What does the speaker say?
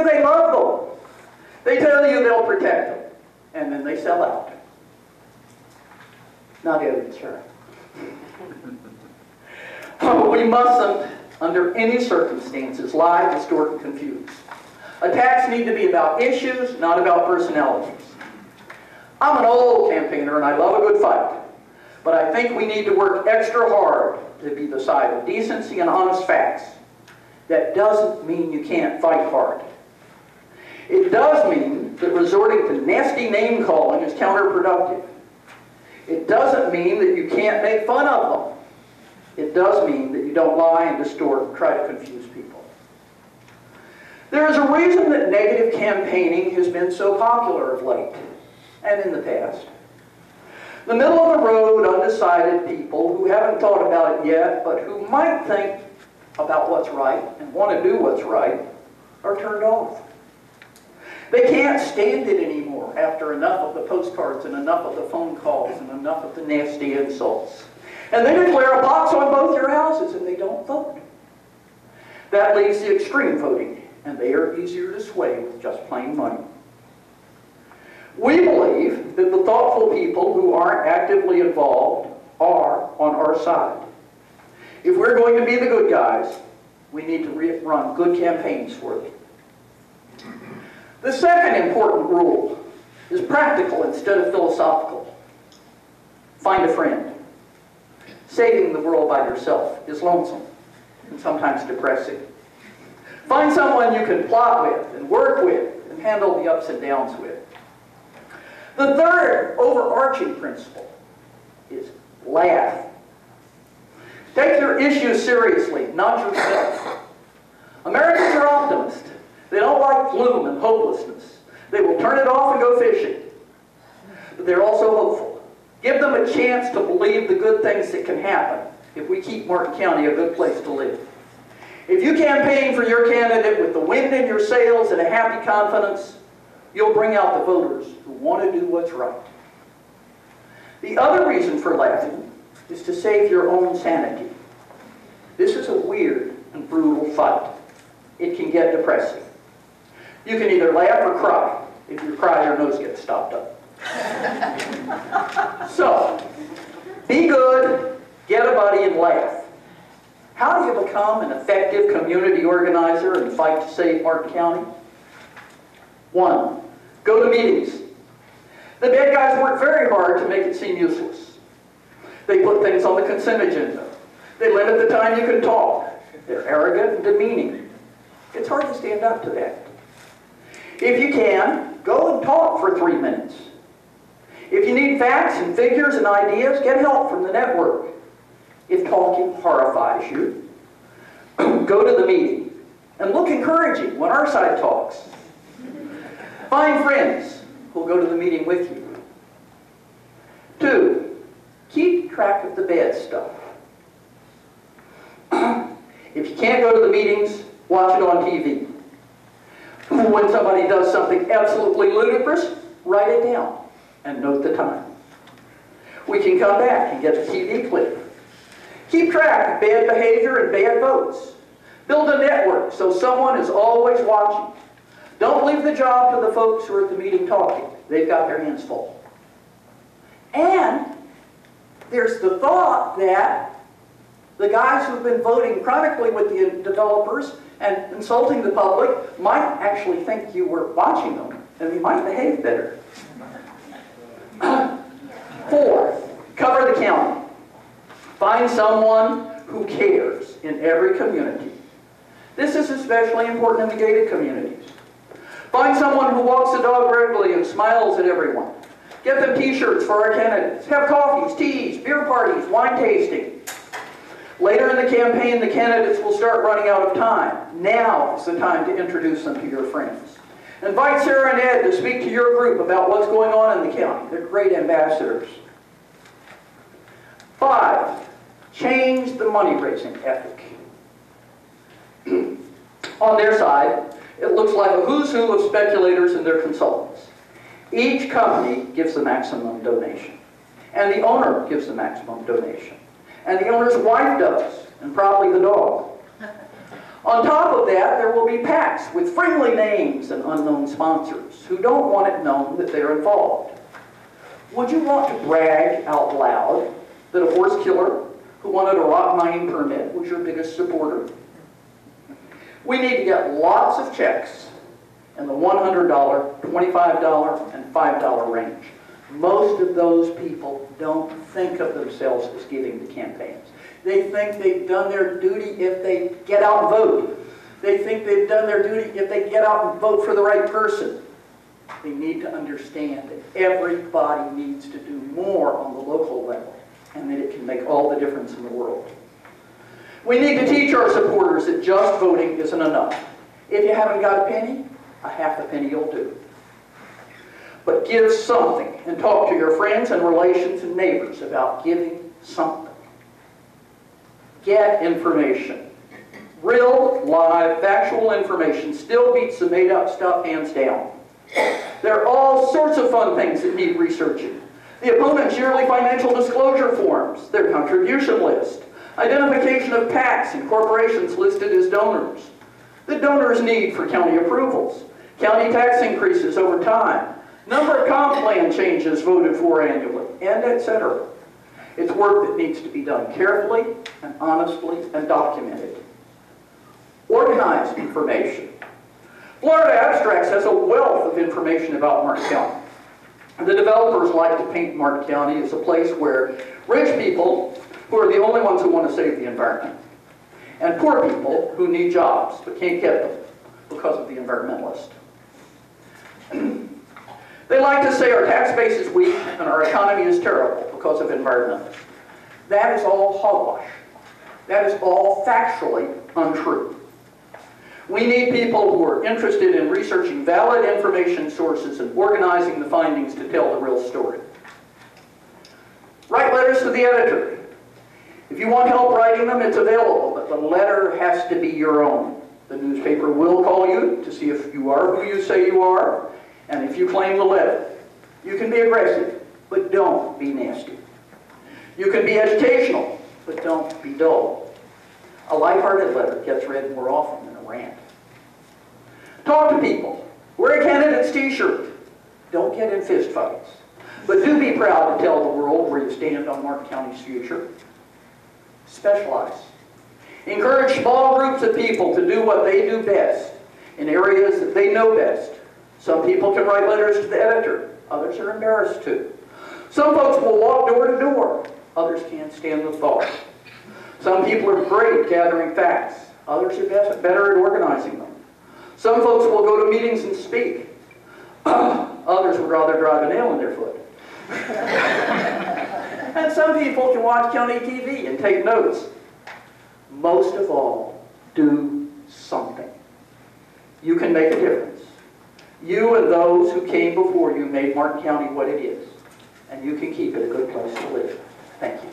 you they love them. They tell you they'll protect them, and then they sell out. Not evidence, sure. We mustn't, under any circumstances, lie, distort, and confuse. Attacks need to be about issues, not about personalities. I'm an old campaigner and I love a good fight, but I think we need to work extra hard to be the side of decency and honest facts. That doesn't mean you can't fight hard. It does mean that resorting to nasty name-calling is counterproductive. It doesn't mean that you can't make fun of them. It does mean that you don't lie and distort and try to confuse people. There is a reason that negative campaigning has been so popular of late, and in the past. The middle-of-the-road, undecided people who haven't thought about it yet, but who might think about what's right and want to do what's right, are turned off. They can't stand it anymore after enough of the postcards and enough of the phone calls and enough of the nasty insults. And they declare a box on both your houses and they don't vote. That leaves the extreme voting, and they are easier to sway with just plain money. We believe that the thoughtful people who aren't actively involved are on our side. If we're going to be the good guys, we need to run good campaigns for them. The second important rule is practical instead of philosophical. Find a friend. Saving the world by yourself is lonesome and sometimes depressing. Find someone you can plot with and work with and handle the ups and downs with. The third overarching principle is laugh. Take your issues seriously, not yourself. Americans are optimists. They don't like gloom and hopelessness. They will turn it off and go fishing. But they're also hopeful. Give them a chance to believe the good things that can happen if we keep Martin County a good place to live. If you campaign for your candidate with the wind in your sails and a happy confidence, you'll bring out the voters who want to do what's right. The other reason for laughing is to save your own sanity. This is a weird and brutal fight. It can get depressing. You can either laugh or cry. If you cry, your nose gets stopped up. So, be good, get a buddy, and laugh. How do you become an effective community organizer and fight to save Martin County? 1, go to meetings. The bad guys work very hard to make it seem useless. They put things on the consent agenda. They limit the time you can talk. They're arrogant and demeaning. It's hard to stand up to that. If you can, go and talk for 3 minutes. If you need facts and figures and ideas, get help from the network. If talking horrifies you, go to the meeting and look encouraging when our side talks. Find friends who'll go to the meeting with you. 2, keep track of the bad stuff. If you can't go to the meetings, watch it on TV. When somebody does something absolutely ludicrous, write it down and note the time. We can come back and get the TV clip. Keep track of bad behavior and bad votes. Build a network so someone is always watching. Don't leave the job to the folks who are at the meeting talking. They've got their hands full. And there's the thought that the guys who've been voting chronically with the developers and insulting the public might actually think you were watching them, and they might behave better. 4, cover the county. Find someone who cares in every community. This is especially important in the gated communities. Find someone who walks the dog regularly and smiles at everyone. Get them t-shirts for our candidates. Have coffees, teas, beer parties, wine tasting. Later in the campaign, the candidates will start running out of time. Now is the time to introduce them to your friends. Invite Sarah and Ed to speak to your group about what's going on in the county. They're great ambassadors. 5, change the money-raising ethic. On their side, it looks like a who's who of speculators and their consultants. Each company gives the maximum donation, and the owner gives the maximum donation, and the owner's wife does, and probably the dog. On top of that, there will be PACs with friendly names and unknown sponsors who don't want it known that they're involved. Would you want to brag out loud that a horse killer who wanted a rock mining permit was your biggest supporter? We need to get lots of checks in the $100, $25, and $5 range. Most of those people don't think of themselves as giving to campaigns. They think they've done their duty if they get out and vote. They think they've done their duty if they get out and vote for the right person. They need to understand that everybody needs to do more on the local level and that it can make all the difference in the world. We need to teach our supporters that just voting isn't enough. If you haven't got a penny, a half a penny will do. But give something and talk to your friends and relations and neighbors about giving something. Get information. Real, live, factual information still beats the made-up stuff hands down. There are all sorts of fun things that need researching. The opponent's yearly financial disclosure forms, their contribution list, identification of PACs and corporations listed as donors, the donor's need for county approvals, county tax increases over time, number of comp plan changes voted for annually, and etc. It's work that needs to be done carefully and honestly and documented. Organized information. Florida Abstracts has a wealth of information about Martin County. The developers like to paint Martin County as a place where rich people, who are the only ones who want to save the environment, and poor people who need jobs but can't get them because of the environmentalists. They like to say our tax base is weak and our economy is terrible because of environmentalists. That is all hogwash. That is all factually untrue. We need people who are interested in researching valid information sources and organizing the findings to tell the real story. Write letters to the editor. If you want help writing them, it's available, but the letter has to be your own. The newspaper will call you to see if you are who you say you are, and if you claim the letter. You can be aggressive, but don't be nasty. You can be educational, but don't be dull. A lighthearted letter gets read more often than a rant. Talk to people. Wear a candidate's t-shirt. Don't get in fist fights. But do be proud to tell the world where you stand on Martin County's future. Specialize. Encourage small groups of people to do what they do best in areas that they know best. Some people can write letters to the editor. Others are embarrassed to. Some folks will walk door to door. Others can't stand the thought. Some people are great at gathering facts. Others are better at organizing them. Some folks will go to meetings and speak. Others would rather drive a nail in their foot. And some people can watch county TV and take notes. Most of all, do something. You can make a difference. You and those who came before you made Martin County what it is. And you can keep it a good place to live. Thank you.